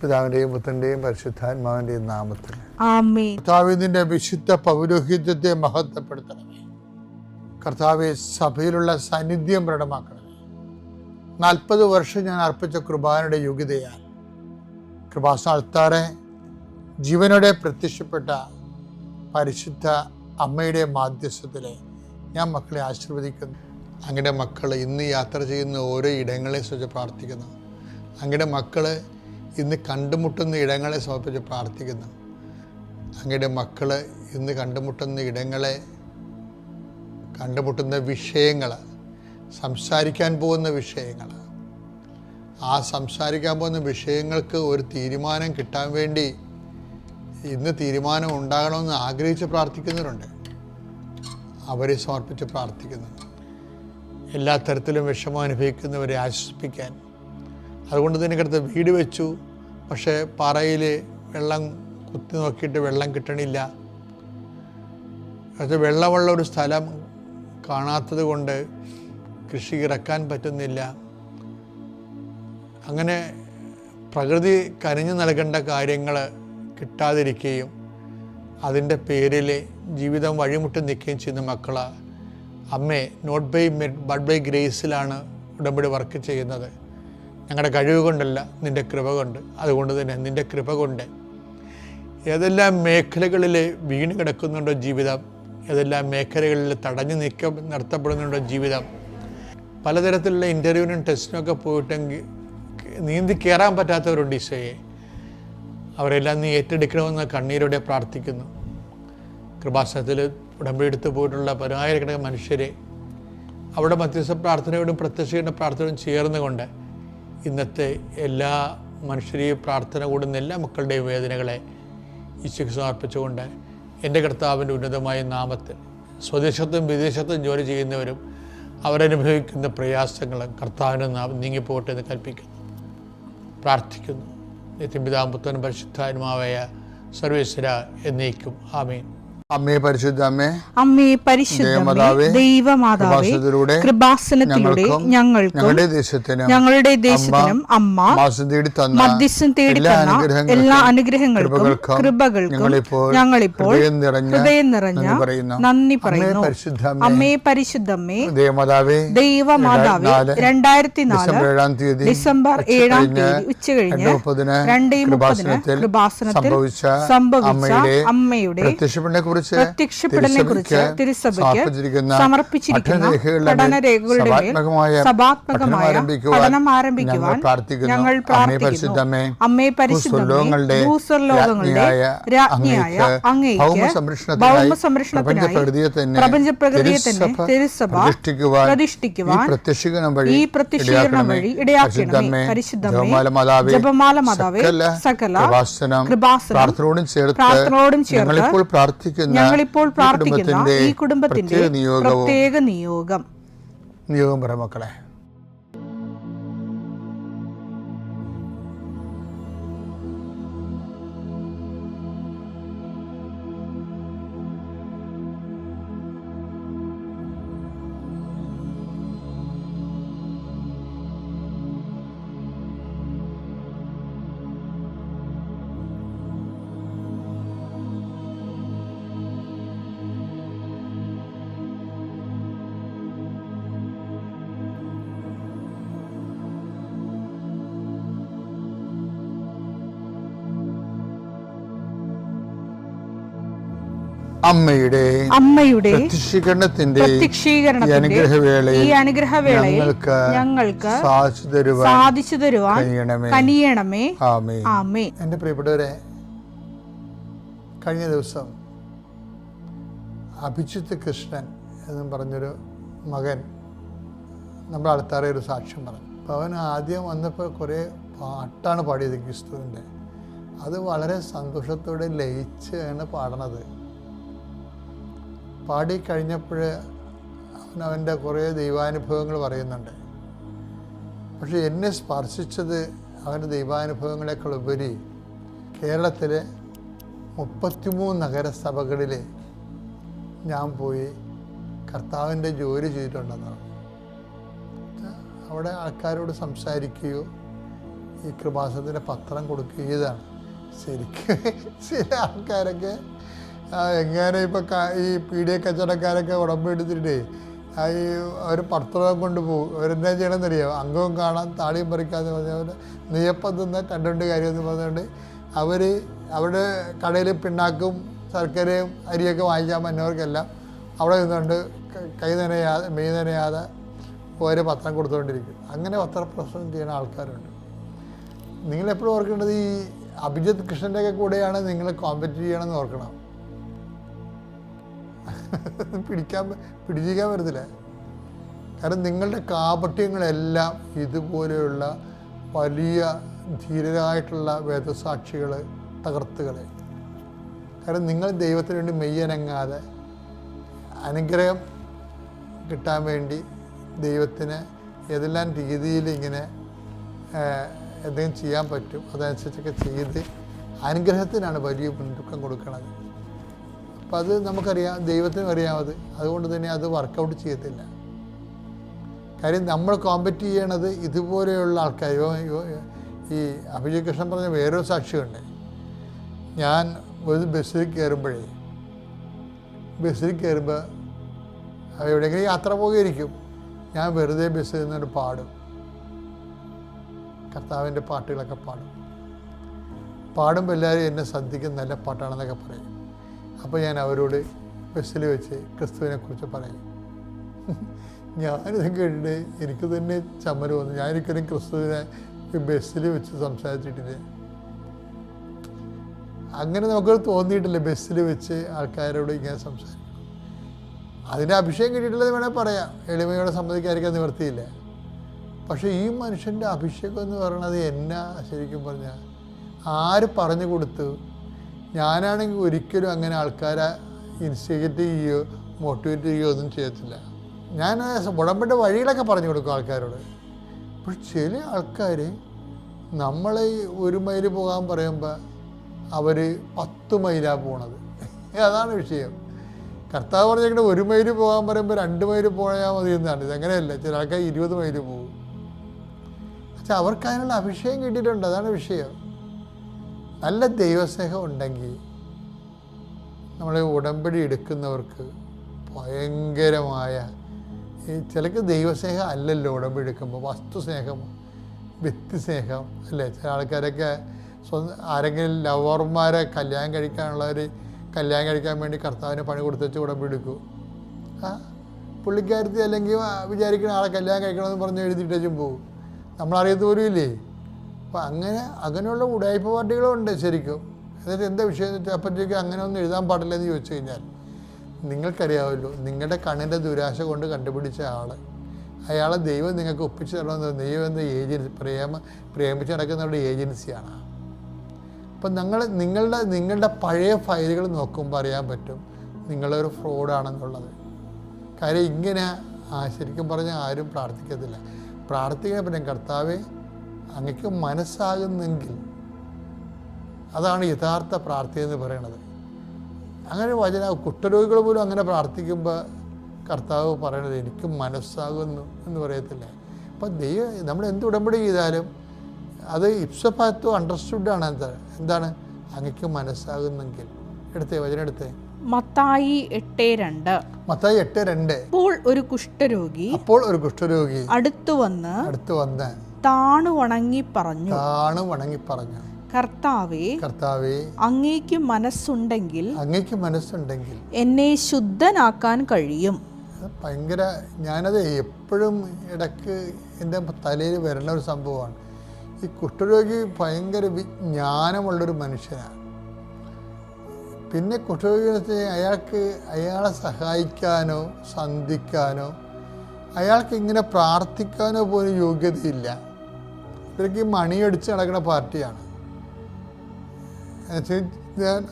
പിതാവിന്റെയും പുത്രന്റെയും പരിശുദ്ധാത്മാവിന്റെയും നാമത്തിൽ ആമേൻ. കർത്താവേ, നിന്റെ വിശുദ്ധ പൗരോഹിത്യത്തെ മഹത്വപ്പെടുത്തണമേ. കർത്താവേ, സഭയിലുള്ള സാന്നിധ്യം പ്രകടമാക്കണമേ. 40 വർഷം ഞാൻ അർപ്പിച്ച കൃപാനയുടെ യോഗ്യതയാൽ കൃപാസ്ഥാനത്താറെ ജീവനോടെ പ്രത്യക്ഷപ്പെട്ട പരിശുദ്ധ അമ്മയുടെ മാധ്യസ്ഥത്തിലെ ഞാൻ മക്കളെ ആശീർവദിക്കുന്നു. അങ്ങയുടെ മക്കൾ ഇന്ന് യാത്ര ചെയ്യുന്ന ഓരോ ഇടങ്ങളെ കുറിച്ച് പ്രാർത്ഥിക്കുന്നു. അങ്ങയുടെ മക്കൾ ഇന്ന് കണ്ടുമുട്ടുന്ന ഇടങ്ങളെ സമർപ്പിച്ച് പ്രാർത്ഥിക്കുന്നു. അങ്ങയുടെ മക്കൾ ഇന്ന് കണ്ടുമുട്ടുന്ന ഇടങ്ങളെ, കണ്ടുമുട്ടുന്ന വിഷയങ്ങൾ, സംസാരിക്കാൻ പോകുന്ന വിഷയങ്ങൾ, ആ സംസാരിക്കാൻ പോകുന്ന വിഷയങ്ങൾക്ക് ഒരു തീരുമാനം കിട്ടാൻ വേണ്ടി ഇന്ന് തീരുമാനം ഉണ്ടാകണമെന്ന് ആഗ്രഹിച്ച് പ്രാർത്ഥിക്കുന്നവരുണ്ട്. അവരെ സമർപ്പിച്ച് പ്രാർത്ഥിക്കുന്നു. എല്ലാ തരത്തിലും വിഷമം അനുഭവിക്കുന്നവരെ ആശ്വസിപ്പിക്കാൻ. അതുകൊണ്ട് തന്നെ അടുത്ത് വീട് വെച്ചു, പക്ഷേ പാറയിൽ വെള്ളം കുത്തി നോക്കിയിട്ട് വെള്ളം കിട്ടണില്ല. അത് വെള്ളമുള്ള ഒരു സ്ഥലം കാണാത്തത് കൊണ്ട് കൃഷി ഇറക്കാൻ പറ്റുന്നില്ല. അങ്ങനെ പ്രകൃതി കനിഞ്ഞു നൽകേണ്ട കാര്യങ്ങൾ കിട്ടാതിരിക്കുകയും അതിൻ്റെ പേരിൽ ജീവിതം വഴിമുട്ടി നിൽക്കുകയും ചെയ്യുന്ന മക്കളെ അമ്മേ, not by merit but by ഗ്രേസിലാണ് ഉടമ്പടി വർക്ക് ചെയ്യുന്നത്. ഞങ്ങളുടെ കഴിവ് കൊണ്ടല്ല, നിൻ്റെ കൃപ കൊണ്ട്. അതുകൊണ്ട് തന്നെ നിൻ്റെ കൃപ കൊണ്ട് ഏതെല്ലാം മേഖലകളിൽ വീണ് കിടക്കുന്നുണ്ടോ ജീവിതം, ഏതെല്ലാം മേഖലകളിൽ തടഞ്ഞു നിർത്തപ്പെടുന്നുണ്ടോ ജീവിതം, പലതരത്തിലുള്ള ഇൻ്റർവ്യൂവിനും ടെസ്റ്റിനൊക്കെ പോയിട്ടെങ്കിൽ നീന്തി കയറാൻ പറ്റാത്തവരുണ്ട് ഈശോയെ. അവരെല്ലാം നീ ഏറ്റെടുക്കണമെന്ന് കണ്ണീരോടെ പ്രാർത്ഥിക്കുന്നു. കൃപാസനത്തിൽ ഉടമ്പടി എടുത്തു പോയിട്ടുള്ള പതിനായിരക്കണക്കിന് മനുഷ്യരെ അവിടെ മധ്യസ്ഥ പ്രാർത്ഥനയോടും പ്രത്യക്ഷയുടെ പ്രാർത്ഥനയോടും ചേർന്നുകൊണ്ട് ഇന്നത്തെ എല്ലാ മനുഷ്യരെയും പ്രാർത്ഥന കൂടുന്ന എല്ലാ മക്കളുടെയും വേദനകളെ ഈശോയ്ക്ക് സമർപ്പിച്ചുകൊണ്ട് എൻ്റെ കർത്താവിൻ്റെ ഉന്നതമായ നാമത്തിൽ സ്വദേശത്തും വിദേശത്തും ജോലി ചെയ്യുന്നവരും അവരനുഭവിക്കുന്ന പ്രയാസങ്ങളും കർത്താവിൻ്റെ നാമം നീങ്ങിപ്പോട്ടെ എന്ന് കൽപ്പിക്കുന്നു, പ്രാർത്ഥിക്കുന്നു. നിത്യപിതാവും പുത്രനും പരിശുദ്ധാത്മാവായ സർവേശ്വര എന്നേക്കും. ആമേൻ. അമ്മേ, പരിശുദ്ധ അമ്മേ, അമ്മേ പരിശുദ്ധമേ, ദൈവമാതാവേ, കൃപാസനത്തിലൂടെ ഞങ്ങളുടെ ദേശത്തിനും അമ്മ മധ്യസ്ഥം തേടി തന്ന എല്ലാ അനുഗ്രഹങ്ങൾക്കും കൃപകൾക്കും ഞങ്ങളിപ്പോൾ ഹൃദയം നിറഞ്ഞ നന്ദി പറയുന്നു. അമ്മേ പരിശുദ്ധമ്മേ, ദൈവമാതാവേ, 2004 ഡിസംബർ 7 ഉച്ചകഴിഞ്ഞ് 2:30 കൃപാസനത്തിൽ സംഭവിച്ച അമ്മയുടെ പ്രത്യക്ഷപ്പെടലിനെ കുറിച്ച് തിരുസഭയ്ക്ക് സമർപ്പിച്ചിരിക്കുന്ന പഠനരേഖകളുടെ മേൽ സഭാത്മകമായ പഠനം ആരംഭിക്കുവാൻ ഞങ്ങൾ പ്രാർത്ഥിക്കുന്നു. അമ്മേ പരിശുദ്ധമേ, ഭൂസ്വർലോകങ്ങളുടെ രാജ്ഞിയായ അങ്ങേയ്ക്ക് ഭൗമസംരക്ഷണത്തിനായി പ്രപഞ്ചപ്രകൃതിയെ തന്നെ തിരുസഭ പ്രതിഷ്ഠിക്കുവാൻ ഈ പ്രത്യക്ഷീകരണം വഴി ഇടയാക്കണമേ. പരിശുദ്ധമേ, ജപമാല മാതാവേ, സകല കൃപാസനം പ്രാർത്ഥനയോടും ചേർത്ത് ഞങ്ങളിപ്പോൾ പ്രാർത്ഥിക്കുന്ന ഈ കുടുംബത്തിന്റെ പ്രത്യേക നിയോഗം പറ മക്കളെ. അമ്മയുടെ പ്രത്യക്ഷീകരണത്തിന്റെ ഈ അനുഗ്രഹവേളയിൽ ഞങ്ങൾക്ക് സാധിച്ചു തരുവാൻ കനിയണമേ. ആമേൻ. എൻ്റെ പ്രിയപ്പെട്ടവരെ, കഴിഞ്ഞ ദിവസം അഭിജിത്ത് കൃഷ്ണൻ എന്നും പറഞ്ഞൊരു മകൻ നമ്മുടെ അടുത്താറെ ഒരു സാക്ഷ്യം പറഞ്ഞു. അപ്പോൾ അവൻ ആദ്യം വന്നപ്പോൾ കുറേ പാട്ടാണ് പാടിയത് ക്രിസ്തുവിൻ്റെ. അത് വളരെ സന്തോഷത്തോടെ ലയിച്ചാണ് പാടണത്. പാടിക്കഴിഞ്ഞപ്പോൾ അവൻ്റെ കുറേ ദൈവാനുഭവങ്ങൾ പറയുന്നുണ്ട്. പക്ഷെ എന്നെ സ്പർശിച്ചത് അവൻ്റെ ദൈവാനുഭവങ്ങളെക്കാൾ ഉപരി കേരളത്തിലെ 33 നഗരസഭകളിൽ ഞാൻ പോയി കർത്താവിൻ്റെ ജോലി ചെയ്തിട്ടുണ്ടെന്നാണ്. അവിടെ ആൾക്കാരോട് സംസാരിക്കുകയോ ഈ കൃപാസനത്തിൻ്റെ പത്രം കൊടുക്കുകയാണ്. ശരിക്കും ചില ആൾക്കാരൊക്കെ എങ്ങനെ ഇപ്പം ഈ പീഡിയ കച്ചവടക്കാരൊക്കെ ഉടമ്പെടുത്തിട്ടേ ഈ അവർ പത്രം കൊണ്ട് പോകും. അവരെന്താ ചെയ്യണമെന്നറിയാം, അംഗവും കാണാൻ താടിയും പറിക്കാതെ പറഞ്ഞവർ നെയ്യപ്പം തിന്ന രണ്ട് കാര്യമെന്ന് പറഞ്ഞുകൊണ്ട് അവർ അവിടെ കടയിൽ പിണ്ണാക്കും ശർക്കരയും അരിയൊക്കെ വാങ്ങിക്കാൻ പറ്റുന്നവർക്കെല്ലാം അവിടെ നിന്നുകൊണ്ട് കൈ നനയാതെ മെയ് നനയാതെ ഓരോ പത്രം കൊടുത്തുകൊണ്ടിരിക്കും. അങ്ങനെ പത്രപ്രസവം ചെയ്യുന്ന ആൾക്കാരുണ്ട്. നിങ്ങളെപ്പോഴും ഓർക്കേണ്ടത് ഈ അഭിജിത്ത് കൃഷ്ണൻ്റെയൊക്കെ കൂടെയാണ് നിങ്ങൾ കോമ്പറ്റ് ചെയ്യണമെന്ന് ഓർക്കണം. പിടിച്ചിരിക്കാൻ പറ്റത്തില്ല. കാരണം നിങ്ങളുടെ കാപട്യങ്ങളെല്ലാം ഇതുപോലെയുള്ള വലിയ ധീരരായിട്ടുള്ള വേദസാക്ഷികൾ തകർത്തുകളെ. കാരണം നിങ്ങൾ ദൈവത്തിന് വേണ്ടി മെയ്യനങ്ങാതെ അനുഗ്രഹം കിട്ടാൻ വേണ്ടി ദൈവത്തിന് ഏതെല്ലാം രീതിയിൽ ഇങ്ങനെ എന്തെങ്കിലും ചെയ്യാൻ പറ്റും അതനുസരിച്ചൊക്കെ ചെയ്ത് അനുഗ്രഹത്തിനാണ് വലിയ മുൻതൂക്കം കൊടുക്കുന്നത്. അപ്പം അത് നമുക്കറിയാം, ദൈവത്തിനും അറിയാമത്. അതുകൊണ്ട് തന്നെ അത് വർക്കൗട്ട് ചെയ്യത്തില്ല. കാര്യം നമ്മൾ കോമ്പറ്റ് ചെയ്യണത് ഇതുപോലെയുള്ള ആൾക്കാർ. ഈ അഭിജിത്ത് കൃഷ്ണൻ പറഞ്ഞ വേറൊരു സാക്ഷിയുണ്ട്. ഞാൻ ഒരു ബസ്സിൽ കയറുമ്പോൾ എവിടെയെങ്കിലും യാത്ര പോകുകയായിരിക്കും, ഞാൻ വെറുതെ ബസ്സിൽ നിന്നൊരു പാടും, കർത്താവിൻ്റെ പാട്ടുകളൊക്കെ പാടുമ്പോൾ എല്ലാവരും എന്നെ ശ്രദ്ധിക്കുന്ന നല്ല പാട്ടാണെന്നൊക്കെ പറയും. അപ്പോൾ ഞാൻ അവരോട് ബസ്സിൽ വെച്ച് ക്രിസ്തുവിനെക്കുറിച്ച് പറയും. ഞാനിത് കേട്ടിട്ട് എനിക്ക് തന്നെ ചമ്മൽ വന്നു. ഞാനൊരിക്കലും ക്രിസ്തുവിനെ ബസ്സിൽ വെച്ച് സംസാരിച്ചിട്ടില്ല. അങ്ങനെ നമുക്ക് തോന്നിയിട്ടില്ല ബസ്സിൽ വെച്ച് ആൾക്കാരോട് ഇങ്ങനെ സംസാരിക്കും. അതിൻ്റെ അഭിഷേകം കിട്ടിയിട്ടില്ലെന്ന് വേണേൽ പറയാം, എളിമയോടെ സമ്മതിക്കാതിരിക്കാൻ നിവർത്തിയില്ല. പക്ഷേ ഈ മനുഷ്യൻ്റെ അഭിഷേകം എന്ന് പറയുന്നത് എന്നാ ശരിക്കും പറഞ്ഞാൽ ആര് പറഞ്ഞു കൊടുത്തു? ഞാനാണെങ്കിൽ ഒരിക്കലും അങ്ങനെ ആൾക്കാരെ ഇൻസ്റ്റിഗേറ്റ് ചെയ്യുകയോ മോട്ടിവേറ്റ് ചെയ്യുകയോ ഒന്നും ചെയ്യത്തില്ല. ഞാൻ ഉടമ്പെട്ട വഴികളൊക്കെ പറഞ്ഞു കൊടുക്കും ആൾക്കാരോട്. പക്ഷെ ചില ആൾക്കാർ നമ്മളെ 1 മൈൽ പോകാൻ പറയുമ്പോൾ അവർ 10 മൈലാണ് പോണത്. അതാണ് വിഷയം. കർത്താവ് പറഞ്ഞേക്കണ 1 മൈൽ പോകാൻ പറയുമ്പോൾ 2 മൈൽ പോയാൽ മതി എന്നാണ്. ഇതങ്ങനെയല്ല, ചില ആൾക്കാർ 20 മൈൽ പോകും. പക്ഷെ അവർക്ക് അതിനുള്ള അഭിഷേകം കിട്ടിയിട്ടുണ്ട്. അതാണ് വിഷയം. നല്ല ദൈവസ്നേഹം ഉണ്ടെങ്കിൽ നമ്മൾ ഉടമ്പടി എടുക്കുന്നവർക്ക് ഭയങ്കരമായ ചിലക്ക് ദൈവസ്നേഹം അല്ലല്ലോ ഉടമ്പടി എടുക്കുമ്പോൾ, വസ്തുസ്നേഹം, വ്യക്തിസ്നേഹം അല്ലേ. ചില ആൾക്കാരൊക്കെ ആരെങ്കിലും ലവർമാരെ കല്യാണം കഴിക്കാനുള്ളവർ കല്യാണം കഴിക്കാൻ വേണ്ടി കർത്താവിനെ പണി കൊടുത്തുവെച്ച് ഉടമ്പടി എടുക്കും. പുള്ളിക്കാരത്തി അല്ലെങ്കിൽ വിചാരിക്കുന്ന ആളെ കല്യാണം കഴിക്കണമെന്ന് പറഞ്ഞ് എഴുതിയിട്ടേച്ചും പോകും. നമ്മളറിയത്ത് പോലും ഇല്ലേ. അപ്പം അങ്ങനെയുള്ള ഉടായ്പ പാർട്ടികളും ഉണ്ട് ശരിക്കും. എന്നിട്ട് എന്താ വിഷയം എന്ന് വെച്ചാൽ അപ്പോഴത്തേക്ക് അങ്ങനെ ഒന്നും എഴുതാൻ പാടില്ല എന്ന് ചോദിച്ചു കഴിഞ്ഞാൽ നിങ്ങൾക്കറിയാമല്ലോ, നിങ്ങളുടെ കണ്ണിൻ്റെ ദുരാശ കൊണ്ട് കണ്ടുപിടിച്ച അയാളെ ദൈവം നിങ്ങൾക്ക് ഒപ്പിച്ച് തരണമെന്ന്. ദൈവം എന്ന ഏജൻസി പ്രേമിച്ച് നടക്കുന്നവരുടെ ഏജൻസിയാണ്. അപ്പം നിങ്ങളുടെ പഴയ ഫയലുകൾ നോക്കുമ്പോൾ അറിയാൻ പറ്റും നിങ്ങളൊരു ഫ്രോഡാണെന്നുള്ളത്. കാര്യം ഇങ്ങനെ ശരിക്കും പറഞ്ഞാൽ ആരും പ്രാർത്ഥിക്കത്തില്ല. പ്രാർത്ഥിക്കാൻ പറ്റും, കർത്താവേ അങ്ങക്ക് മനസ്സാകുന്നെങ്കിൽ. അതാണ് യഥാർത്ഥ പ്രാർത്ഥന എന്ന് പറയണത്. അങ്ങനെ കുഷ്ഠരോഗികൾ പോലും അങ്ങനെ പ്രാർത്ഥിക്കുമ്പോൾ കർത്താവ് പറയണത് എനിക്ക് മനസ്സാകുന്നു എന്ന് പറയത്തില്ല. അപ്പം നമ്മൾ എന്ത് ഉടമ്പടി ചെയ്താലും അത് ഇപ്സഫാക്റ്റോ അണ്ടർസ്റ്റുഡാണ്. എന്താണ് അങ്ങക്ക് മനസ്സാകുന്നെങ്കിൽ. വചനം എടുത്തേ. മത്തായി 8:2. അപ്പോൾ ഒരു കുഷ്ഠരോഗി അടുത്തു വന്ന് താണു വണങ്ങി പറഞ്ഞു, കർത്താവേ അങ്ങേക്ക് മനസ്സുണ്ടെങ്കിൽ എന്നെ ശുദ്ധനാക്കാൻ കഴിയും. ഭയങ്കര, ഞാനത് എപ്പോഴും ഇടയ്ക്ക് എൻ്റെ തലയിൽ വരുന്ന ഒരു സംഭവമാണ്. ഈ കുഷ്ഠരോഗി ഭയങ്കര വിജ്ഞാനമുള്ളൊരു മനുഷ്യനാണ്. പിന്നെ കുഷ്ഠരോഗി അയാളെ സഹായിക്കാനോ സന്ധിക്കാനോ അയാൾക്ക് ഇങ്ങനെ പ്രാർത്ഥിക്കാനോ പോലും യോഗ്യതയില്ല. ഇവർക്ക് മണിയടിച്ച് നടക്കുന്ന പാർട്ടിയാണ്.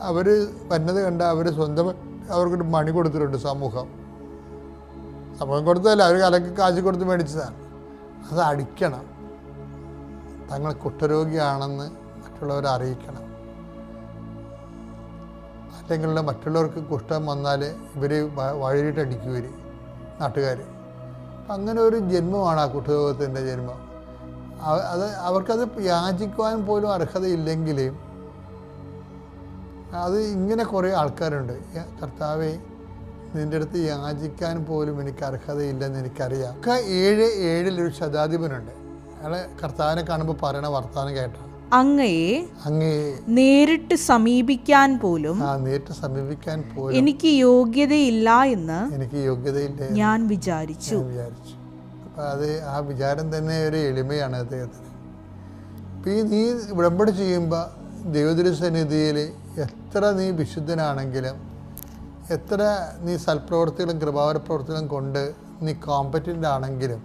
അവർ വരുന്നത് കണ്ട അവർ സ്വന്തം അവർക്കൊരു മണി കൊടുത്തിട്ടുണ്ട്. സമൂഹം കൊടുത്തതല്ല, അവർ കലക്ക് കാശ് കൊടുത്ത് മേടിച്ചതാണ്. അത് അടിക്കണം. തങ്ങൾ കുഷ്ഠരോഗിയാണെന്ന് മറ്റുള്ളവരെ അറിയിക്കണം. അല്ലെങ്കിൽ മറ്റുള്ളവർക്ക് കുഷ്ഠം വന്നാൽ ഇവർ വഴിയിട്ടടിക്കും നാട്ടുകാർ. അപ്പം അങ്ങനെ ഒരു ജന്മമാണ് ആ കുഷ്ഠരോഗത്തിൻ്റെ ജന്മം. അവർക്കത് യാചിക്കുവാൻ പോലും അർഹതയില്ലെങ്കിൽ അത് ഇങ്ങനെ കുറേ ആൾക്കാരുണ്ട്. കർത്താവേ, നിൻ്റെ അടുത്ത് യാചിക്കാൻ പോലും എനിക്ക് അർഹതയില്ലെന്ന് എനിക്കറിയാം. 7:7 ഒരു ശതാധിപനുണ്ട്. അയാളെ കർത്താവിനെ കാണുമ്പോൾ പറയണ വർത്താനം കേട്ടാണ്, അങ്ങയെ നേരിട്ട് സമീപിക്കാൻ പോലും എനിക്ക് യോഗ്യതയില്ല എന്ന് ഞാൻ വിചാരിച്ചു. അപ്പം അത് ആ വിചാരം തന്നെ ഒരു എളിമയാണ് അദ്ദേഹത്തിന്. ഇപ്പം നീ ഉടമ്പടി ചെയ്യുമ്പോൾ ദൈവതിരുസന്നിധിയിൽ എത്ര നീ വിശുദ്ധനാണെങ്കിലും, എത്ര നീ സൽപ്രവർത്തികളും കൃപാവര പ്രവർത്തികളും കൊണ്ട് നീ കോമ്പറ്റൻ്റ് ആണെങ്കിലും,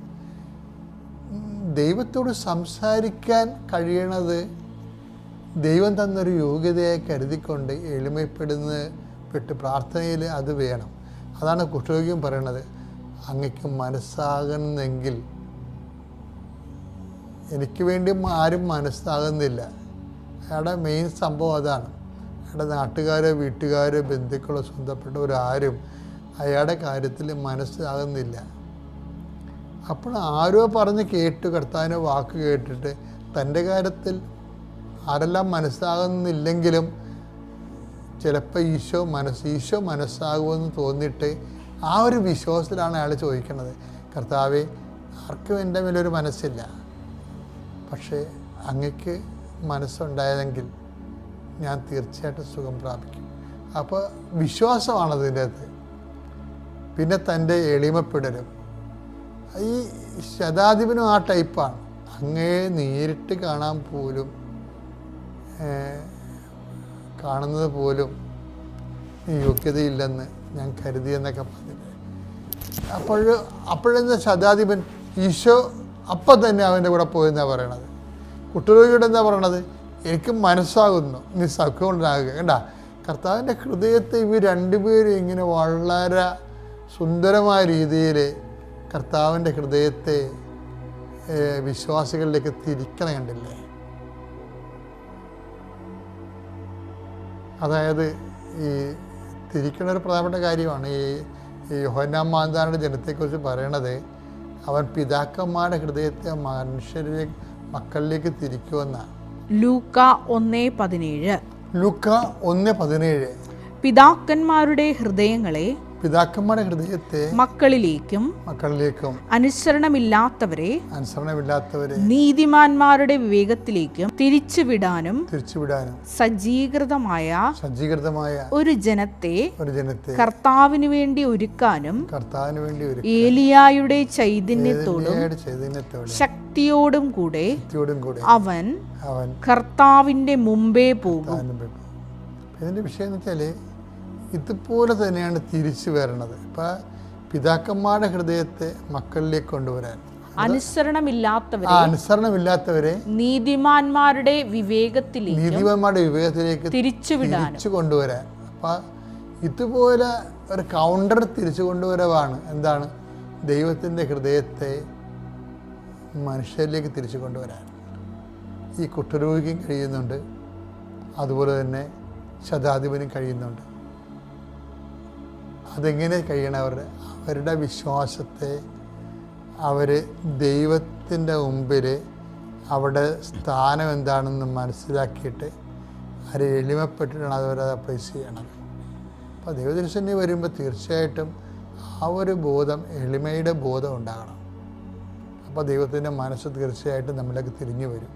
ദൈവത്തോട് സംസാരിക്കാൻ കഴിയണത് ദൈവം തന്നൊരു യോഗ്യതയെ കരുതിക്കൊണ്ട് എളിമപ്പെട്ട് പ്രാർത്ഥനയിൽ അത് വേണം. അതാണ് കുഷ്ഠരോഗിയും പറയണത്, അങ്ങക്ക് മനസ്സാകുന്നെങ്കിൽ. എനിക്ക് വേണ്ടി ആരും മനസ്സാകുന്നില്ല. അയാളുടെ മെയിൻ സംഭവം അതാണ്. അയാളുടെ നാട്ടുകാരോ വീട്ടുകാരോ ബന്ധുക്കളോ സ്വന്തപ്പെട്ടവരാരും അയാളുടെ കാര്യത്തിൽ മനസ്സാകുന്നില്ല. അപ്പോൾ ആരോ പറഞ്ഞ് കേട്ടു, കർത്താവിൻ്റെ വാക്ക് കേട്ടിട്ട് തൻ്റെ കാര്യത്തിൽ ആരെല്ലാം മനസ്സാകുന്നില്ലെങ്കിലും ചിലപ്പോൾ ഈശോ മനസ്സാകുമെന്ന് തോന്നിയിട്ട് ആ ഒരു വിശ്വാസത്തിലാണ് അയാൾ ചോദിക്കുന്നത്, കർത്താവേ, ആർക്കും എൻ്റെ മേലൊരു മനസ്സില്ല, പക്ഷേ അങ്ങക്ക് മനസ്സുണ്ടായതെങ്കിൽ ഞാൻ തീർച്ചയായിട്ടും സുഖം പ്രാപിക്കും. അപ്പോൾ വിശ്വാസമാണതിൻ്റെ അകത്ത്. പിന്നെ തൻ്റെ എളിമപ്പെടലും. ഈ ശതാധിപനും ആ ടൈപ്പാണ്. അങ്ങയെ നേരിട്ട് കാണാൻ പോലും, കാണുന്നത് പോലും യോഗ്യതയില്ലെന്ന് ഞാൻ കരുതിയെന്നൊക്കെ പറഞ്ഞിട്ട് അപ്പോഴെന്താ ശതാധിപൻ ഈശോ അപ്പം തന്നെ അവൻ്റെ കൂടെ പോയെന്നാണ് പറയണത്. കുഷ്ഠരോഗിയോട് എന്താ പറയണത്, എനിക്ക് മനസ്സാകുന്നു, നീ സൗഖ്യമുണ്ടാകുക. കണ്ടാ, കർത്താവിൻ്റെ ഹൃദയത്തെ ഇവർ രണ്ടുപേരും ഇങ്ങനെ വളരെ സുന്ദരമായ രീതിയിൽ കർത്താവിൻ്റെ ഹൃദയത്തെ വിശ്വാസികളിലേക്ക് തിരിക്കണ കണ്ടില്ലേ. അതായത് ഈ തിരിക്കണ ഒരു പ്രധാനപ്പെട്ട കാര്യമാണ്. ഈ യോഹന്നാൻ മാന്താരുടെ ജനത്തെക്കുറിച്ച് പറയണത്, അവൻ പിതാക്കന്മാരുടെ ഹൃദയത്തെ മക്കളിലേക്ക് തിരിക്കുമെന്നാണ്. ലൂക്ക 1:17. ലൂക്ക 1:17. പിതാക്കന്മാരുടെ ഹൃദയങ്ങളെ മക്കളിലേക്കും അനുസരണമില്ലാത്തവരെ നീതിമാന്മാരുടെ വിവേകത്തിലേക്കും തിരിച്ചുവിടാനും സജ്ജീകൃതമായ ഒരു ജനത്തെ കർത്താവിന് വേണ്ടി ഒരുക്കാനും ഏലിയായുടെ ചൈതന്യത്തോടും ശക്തിയോടും കൂടെ അവൻ കർത്താവിന്റെ മുമ്പേ പോകും. ഇതിന്റെ വിഷയം എന്ന് വെച്ചാൽ ഇതുപോലെ തന്നെയാണ് തിരിച്ചു വരണത്. ഇപ്പം പിതാക്കന്മാരുടെ ഹൃദയത്തെ മക്കളിലേക്ക് കൊണ്ടുവരാൻ, അനുസരണമില്ലാത്തവരെ നീതിമാന്മാരുടെ വിവേകത്തിലേക്ക് തിരിച്ചു കൊണ്ടുവരാൻ. അപ്പം ഇതുപോലെ ഒരു കൗണ്ടർ തിരിച്ചു കൊണ്ടുവരവാണ് എന്താണ്, ദൈവത്തിൻ്റെ ഹൃദയത്തെ മനുഷ്യരിലേക്ക് തിരിച്ചു കൊണ്ടുവരാൻ. ഈ കുഷ്ഠരോഗിക്കും കഴിയുന്നുണ്ട്, അതുപോലെ തന്നെ ശതാധിപനും കഴിയുന്നുണ്ട്. അതെങ്ങനെ കഴിയണം? അവരുടെ വിശ്വാസത്തെ അവർ ദൈവത്തിൻ്റെ മുമ്പിൽ അവിടെ സ്ഥാനം എന്താണെന്ന് മനസ്സിലാക്കിയിട്ട് അവർ എളിമപ്പെട്ടിട്ടാണ് അവരത് അപ്ലൈസ് ചെയ്യണം. അപ്പോൾ ദൈവദർശനം വരുമ്പോൾ തീർച്ചയായിട്ടും ആ ഒരു ബോധം, എളിമയുടെ ബോധം ഉണ്ടാകണം. അപ്പോൾ ദൈവത്തിൻ്റെ മനസ്സ് തീർച്ചയായിട്ടും നമ്മളിലേക്ക് തിരിഞ്ഞു വരും.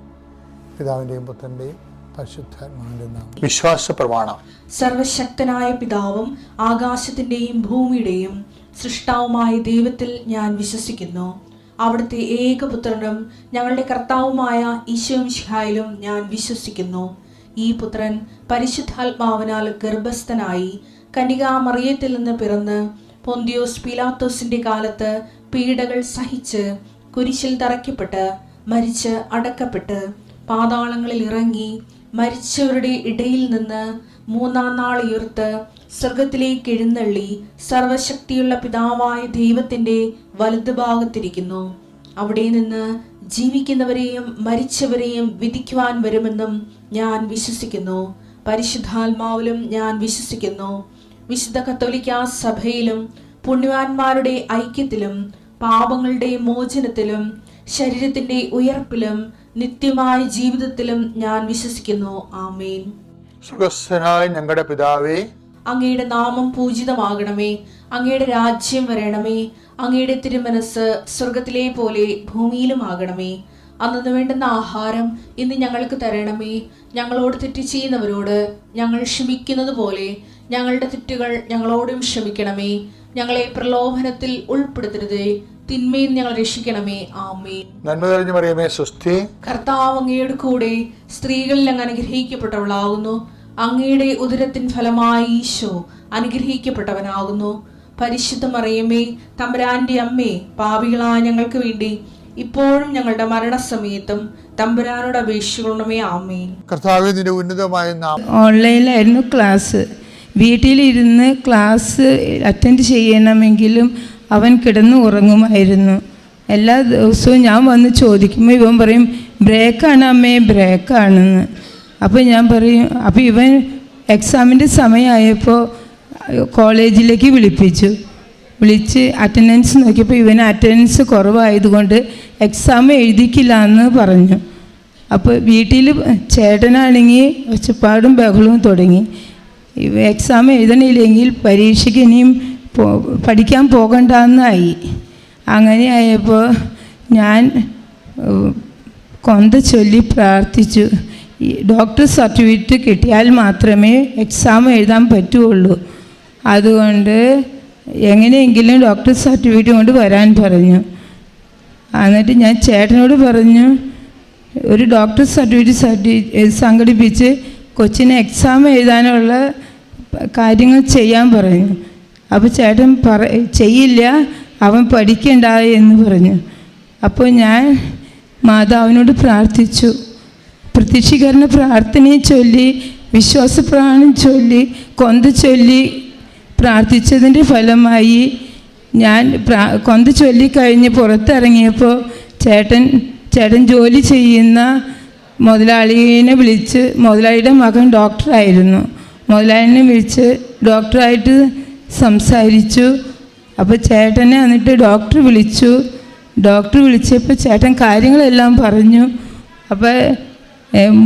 പിതാവിൻ്റെയും പുത്രൻ്റെയും പരിശുദ്ധാത്മാവിന്റെ നാമം. വിശ്വാസ പ്രമാണം. സർവശക്തനായ പിതാവും ആകാശത്തിന്റെയും ഭൂമിയുടെയും സൃഷ്ടാവുമായ ദൈവത്തിൽ ഞാൻ വിശ്വസിക്കുന്നു. അവിടുത്തെ ഏകപുത്രനും ഞങ്ങളുടെ കർത്താവുമായ ഈശോ മിശിഹായിലും ഞാൻ വിശ്വസിക്കുന്നു. ഈ പുത്രൻ പരിശുദ്ധാത്മാവിനാൽ ഗർഭസ്ഥനായി കന്യകാമറിയത്തിൽ നിന്ന് പിറന്ന് പൊന്തിയോസ് പീലാത്തോസിന്റെ കാലത്ത് പീഡകൾ സഹിച്ച് കുരിശിൽ തറയ്ക്കപ്പെട്ട് മരിച്ച് അടക്കപ്പെട്ട് പാതാളങ്ങളിൽ ഇറങ്ങി മരിച്ചവരുടെ ഇടയിൽ നിന്ന് മൂന്നാം നാൾ ഉയർത്ത് സ്വർഗത്തിലേക്ക് എഴുന്നള്ളി സർവശക്തിയുള്ള പിതാവായ ദൈവത്തിന്റെ വലതുഭാഗത്തിരിക്കുന്നു. അവിടെ നിന്ന് ജീവിക്കുന്നവരെയും മരിച്ചവരെയും വിധിക്കുവാൻ വരുമെന്നും ഞാൻ വിശ്വസിക്കുന്നു. പരിശുദ്ധാത്മാവിലും ഞാൻ വിശ്വസിക്കുന്നു. വിശുദ്ധ കത്തോലിക്കാ സഭയിലും പുണ്യവാന്മാരുടെ ഐക്യത്തിലും പാപങ്ങളുടെ മോചനത്തിലും ശരീരത്തിന്റെ ഉയർപ്പിലും നിത്യമായ ജീവിതത്തിലും ഞാൻ വിശ്വസിക്കുന്നു. ആമേൻ. സുഖസ്ഥനായ ഞങ്ങളുടെ പിതാവേ, അങ്ങയുടെ നാമം പൂജിതമാകണമേ. അങ്ങയുടെ രാജ്യം വരണമേ. അങ്ങയുടെ തിരുമനസ് സ്വർഗത്തിലെ പോലെ ഭൂമിയിലും ആകണമേ. അന്നു വേണ്ടുന്ന ആഹാരം ഇന്ന് ഞങ്ങൾക്ക് തരണമേ. ഞങ്ങളോട് തെറ്റ് ചെയ്യുന്നവരോട് ഞങ്ങൾ ക്ഷമിക്കുന്നത് പോലെ ഞങ്ങളുടെ തെറ്റുകൾ ഞങ്ങളോടും ക്ഷമിക്കണമേ. ഞങ്ങളെ പ്രലോഭനത്തിൽ ഉൾപ്പെടുത്തരുതേ, തിന്മയിൽ ഞങ്ങൾ രക്ഷിക്കണമേ. ആമേൻ. നന്മ നിറഞ്ഞ മറിയമേ, സ്വസ്തി. കർത്താവ് അങ്ങയുടെ കൂടെ സ്ത്രീകളിൽ അങ്ങ് അനുഗ്രഹിക്കപ്പെട്ടവളാകുന്നു. അങ്ങയുടെ ഉദരത്തിൻ ഫലമായി ഈശോ അനുഗ്രഹിക്കപ്പെട്ടവനാകുന്നു. പരിശുദ്ധ മറിയമേ, തമ്പുരാന്റെ അമ്മേ, പാപികളായ ഞങ്ങൾക്ക് വേണ്ടി ഇപ്പോഴും ഞങ്ങളുടെ മരണസമയത്തും തമ്പുരാനോട് അപേക്ഷിക്കണമേ. ആമേൻ. കർത്താവേ, നിന്റെ ഉന്നതമായ നാമം. ഓൺലൈനിലായിരുന്നു ക്ലാസ്. വീട്ടിലിരുന്ന് ക്ലാസ് അറ്റൻഡ് ചെയ്യണമെങ്കിലും അവൻ കിടന്ന് ഉറങ്ങുമായിരുന്നു. എല്ലാ ദിവസവും ഞാൻ വന്ന് ചോദിക്കുമ്പോൾ ഇവൻ പറയും ബ്രേക്കാണ് അമ്മേ, ബ്രേക്കാണെന്ന്. അപ്പോൾ ഞാൻ പറയും, അപ്പോൾ ഇവൻ എക്സാമിൻ്റെ സമയമായപ്പോൾ കോളേജിലേക്ക് വിളിച്ച് അറ്റൻഡൻസ് നോക്കിയപ്പോൾ ഇവന് അറ്റൻഡൻസ് കുറവായതുകൊണ്ട് എക്സാം എഴുതിക്കില്ല എന്ന് പറഞ്ഞു. അപ്പോൾ വീട്ടിൽ ചേട്ടനാണെങ്കിൽ ഒച്ചപ്പാടും ബഹളവും തുടങ്ങി. എക്സാം എഴുതണില്ലെങ്കിൽ പരീക്ഷയ്ക്ക് ഇനിയും പഠിക്കാൻ പോകണ്ടെന്നായി. അങ്ങനെ ആയപ്പോൾ ഞാൻ കൊന്ത ചൊല്ലി പ്രാർത്ഥിച്ചു. ഈ ഡോക്ടർ സർട്ടിഫിക്കറ്റ് കിട്ടിയാൽ മാത്രമേ എക്സാം എഴുതാൻ പറ്റുള്ളൂ. അതുകൊണ്ട് എങ്ങനെയെങ്കിലും ഡോക്ടർ സർട്ടിഫിക്കറ്റ് കൊണ്ട് വരാൻ പറഞ്ഞു. എന്നിട്ട് ഞാൻ ചേട്ടനോട് പറഞ്ഞു, ഒരു ഡോക്ടർ സർട്ടിഫിക്കറ്റ് സംഘടിപ്പിച്ച് കൊച്ചിന് എക്സാം എഴുതാനുള്ള കാര്യങ്ങൾ ചെയ്യാൻ പറഞ്ഞു. അപ്പോൾ ചേട്ടൻ ചെയ്യില്ല, അവൻ പഠിക്കണ്ട എന്ന് പറഞ്ഞു. അപ്പോൾ ഞാൻ മാതാവിനോട് പ്രാർത്ഥിച്ചു. പ്രത്യക്ഷീകരണ പ്രാർത്ഥനയെ ചൊല്ലി, വിശ്വാസപ്രമാണം ചൊല്ലി, കൊന്ത ചൊല്ലി പ്രാർത്ഥിച്ചതിൻ്റെ ഫലമായി ഞാൻ കൊന്ത ചൊല്ലിക്കഴിഞ്ഞ് പുറത്തിറങ്ങിയപ്പോൾ ചേട്ടൻ ജോലി ചെയ്യുന്ന മുതലാളിയെ വിളിച്ച്, മുതലാളിയുടെ മകൻ ഡോക്ടറായിരുന്നു, മുതലാളിനെ വിളിച്ച് ഡോക്ടറായിട്ട് സംസാരിച്ചു. അപ്പോൾ ചേട്ടനെ എന്നിട്ട് ഡോക്ടർ വിളിച്ചപ്പോൾ ചേട്ടൻ കാര്യങ്ങളെല്ലാം പറഞ്ഞു. അപ്പോൾ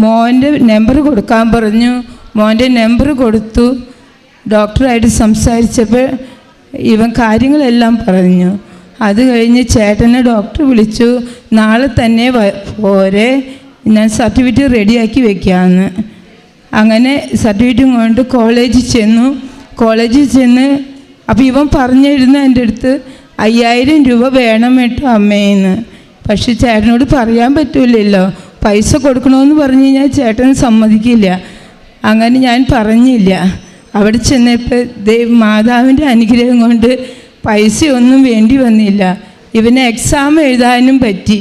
മോൻ്റെ നമ്പർ കൊടുക്കാൻ പറഞ്ഞു. മോൻ്റെ നമ്പർ കൊടുത്തു. ഡോക്ടറായിട്ട് സംസാരിച്ചപ്പോൾ ഇവൻ കാര്യങ്ങളെല്ലാം പറഞ്ഞു. അത് കഴിഞ്ഞ് ചേട്ടനെ ഡോക്ടർ വിളിച്ചു, നാളെ തന്നെ പോരെ, ഞാൻ സർട്ടിഫിക്കറ്റ് റെഡിയാക്കി വെക്കാമെന്ന്. അങ്ങനെ സർട്ടിഫിക്കറ്റും കൊണ്ട് കോളേജിൽ ചെന്ന് അപ്പോൾ ഇവൻ പറഞ്ഞിരുന്നു എൻ്റെ അടുത്ത് 5000 രൂപ വേണം കേട്ടോ അമ്മയെന്ന്. പക്ഷെ ചേട്ടനോട് പറയാൻ പറ്റില്ലല്ലോ, പൈസ കൊടുക്കണമെന്ന് പറഞ്ഞു കഴിഞ്ഞാൽ ചേട്ടൻ സമ്മതിക്കില്ല. അങ്ങനെ ഞാൻ പറഞ്ഞില്ല. അവിടെ ചെന്നപ്പോൾ മാതാവിൻ്റെ അനുഗ്രഹം കൊണ്ട് പൈസയൊന്നും വേണ്ടി വന്നില്ല. ഇവന് എക്സാം എഴുതാനും പറ്റി.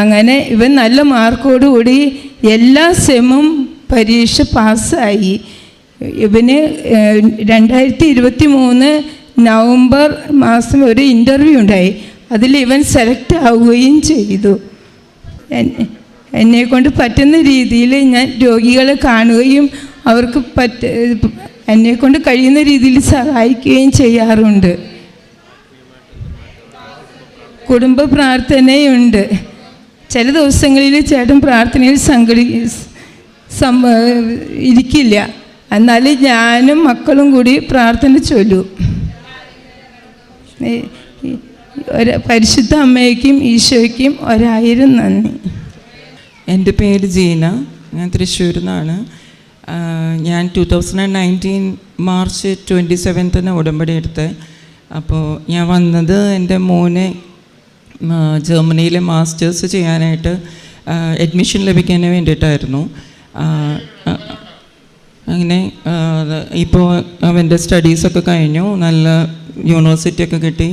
അങ്ങനെ ഇവൻ നല്ല മാർക്കോടുകൂടി എല്ലാ സെമ്മും പരീക്ഷ പാസ്സായി. ഇവന് 2023 നവംബർ മാസം ഒരു ഇൻ്റർവ്യൂ ഉണ്ടായി. അതിൽ ഇവൻ സെലക്ട് ആവുകയും ചെയ്തു. എന്നെക്കൊണ്ട് പറ്റുന്ന രീതിയിൽ ഞാൻ രോഗികളെ കാണുകയും അവർക്ക് എന്നെക്കൊണ്ട് കഴിയുന്ന രീതിയിൽ സഹായിക്കുകയും ചെയ്യാറുണ്ട്. കുടുംബ പ്രാർത്ഥനയുണ്ട്. ചില ദിവസങ്ങളിൽ ചേട്ടൻ പ്രാർത്ഥനയിൽ ഇരിക്കില്ല. എന്നാലും ഞാനും മക്കളും കൂടി പ്രാർത്ഥന ചൊല്ലും. പരിശുദ്ധ അമ്മയ്ക്കും ഈശോയ്ക്കും 1000 നന്ദി. എൻ്റെ പേര് ജീന, ഞാൻ തൃശ്ശൂരിൽ നിന്നാണ്. ഞാൻ 2019 മാർച്ച് 27 ഉടമ്പടി എടുത്തത്. അപ്പോൾ ഞാൻ വന്നത് എൻ്റെ മോനെ ജർമ്മനിയിലെ മാസ്റ്റേഴ്സ് ചെയ്യാനായിട്ട് അഡ്മിഷൻ ലഭിക്കാൻ വേണ്ടിയിട്ടായിരുന്നു. അങ്ങനെ ഇപ്പോൾ അവൻ്റെ സ്റ്റഡീസൊക്കെ കഴിഞ്ഞു, നല്ല യൂണിവേഴ്സിറ്റിയൊക്കെ കിട്ടി,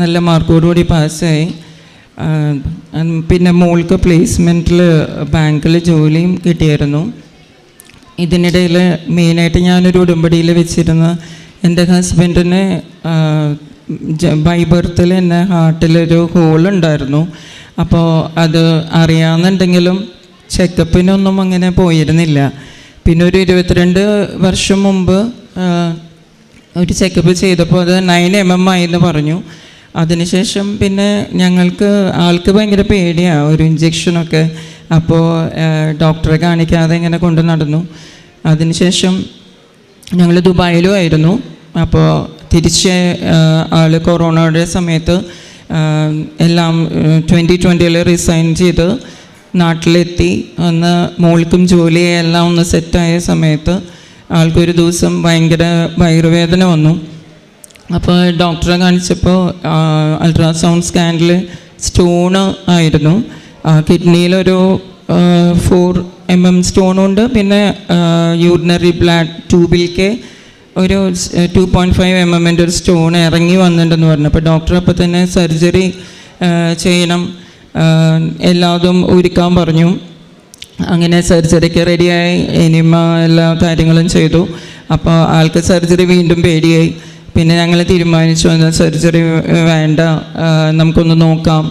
നല്ല മാർക്കോടുകൂടി പാസ്സായി. പിന്നെ മോൾക്ക് പ്ലേസ്മെൻറ്റിൽ ബാങ്കിൽ ജോലിയും കിട്ടിയായിരുന്നു. ഇതിനിടയിൽ മെയിനായിട്ട് ഞാനൊരു ഉടമ്പടിയിൽ വെച്ചിരുന്ന എൻ്റെ ഹസ്ബൻഡിന് ബൈ ബർത്തിൽ തന്നെ ഹാർട്ടിലൊരു ഹോളുണ്ടായിരുന്നു. അപ്പോൾ അത് അറിയാമെന്നുണ്ടെങ്കിലും ചെക്കപ്പിനൊന്നും അങ്ങനെ പോയിരുന്നില്ല. പിന്നെ ഒരു 22 വർഷം മുമ്പ് ഒരു ചെക്കപ്പ് ചെയ്തപ്പോൾ അത് 9 mm ആയെന്ന് പറഞ്ഞു. അതിനുശേഷം പിന്നെ ഞങ്ങൾക്ക് ആൾക്ക് ഭയങ്കര പേടിയാണ് ഒരു ഇഞ്ചക്ഷനൊക്കെ. അപ്പോൾ ഡോക്ടറെ കാണിക്കാതെ ഇങ്ങനെ കൊണ്ട് നടന്നു. അതിനുശേഷം ഞങ്ങൾ ദുബായിലും ആയിരുന്നു. അപ്പോൾ തിരിച്ച് ആൾ കൊറോണയുടെ സമയത്ത് എല്ലാം 2020 റിസൈൻ ചെയ്ത് നാട്ടിലെത്തി. അന്ന് മോൾക്കും ജോലിയെല്ലാം ഒന്ന് സെറ്റായ സമയത്ത് ആൾക്കൊരു ദിവസം ഭയങ്കര വയറുവേദന വന്നു. അപ്പോൾ ഡോക്ടറെ കാണിച്ചപ്പോൾ അൾട്രാസൗണ്ട് സ്കാനിൽ സ്റ്റോണ് ആയിരുന്നു. കിഡ്നിയിലൊരു 4 mm സ്റ്റോണുണ്ട്. പിന്നെ യൂറിനറി ബ്ലാഡ് ട്യൂബിലേക്ക് ഒരു 2.5 mm ഒരു സ്റ്റോൺ ഇറങ്ങി വന്നിട്ടുണ്ടെന്ന് പറഞ്ഞു. അപ്പോൾ ഡോക്ടർ അപ്പോൾ തന്നെ സർജറി ചെയ്യണം, എല്ലാതും ഒരുക്കാൻ പറഞ്ഞു. അങ്ങനെ സർജറിക്ക് റെഡിയായി, എനിമ എല്ലാ കാര്യങ്ങളും ചെയ്തു. അപ്പോൾ ആൾക്ക് സർജറി വീണ്ടും പേടിയായി. പിന്നെ ഞങ്ങൾ തീരുമാനിച്ചു എന്നാൽ സർജറി വേണ്ട, നമുക്കൊന്ന് നോക്കാം.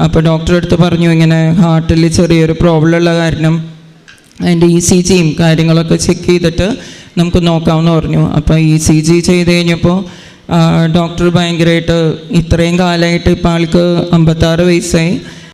അപ്പോൾ ഡോക്ടറെ അടുത്ത് പറഞ്ഞു ഇങ്ങനെ ഹാർട്ടിൽ ചെറിയൊരു പ്രോബ്ലം ഉള്ള കാരണം അതിൻ്റെ ECGയും കാര്യങ്ങളൊക്കെ ചെക്ക് ചെയ്തിട്ട് നമുക്ക് നോക്കാമെന്ന് പറഞ്ഞു. അപ്പോൾ ECG ചെയ്ത് കഴിഞ്ഞപ്പോൾ ഡോക്ടർ ഭയങ്കരമായിട്ട് ഇത്രയും കാലമായിട്ട് ഇപ്പോൾ ആൾക്ക് 56 വയസ്സായി.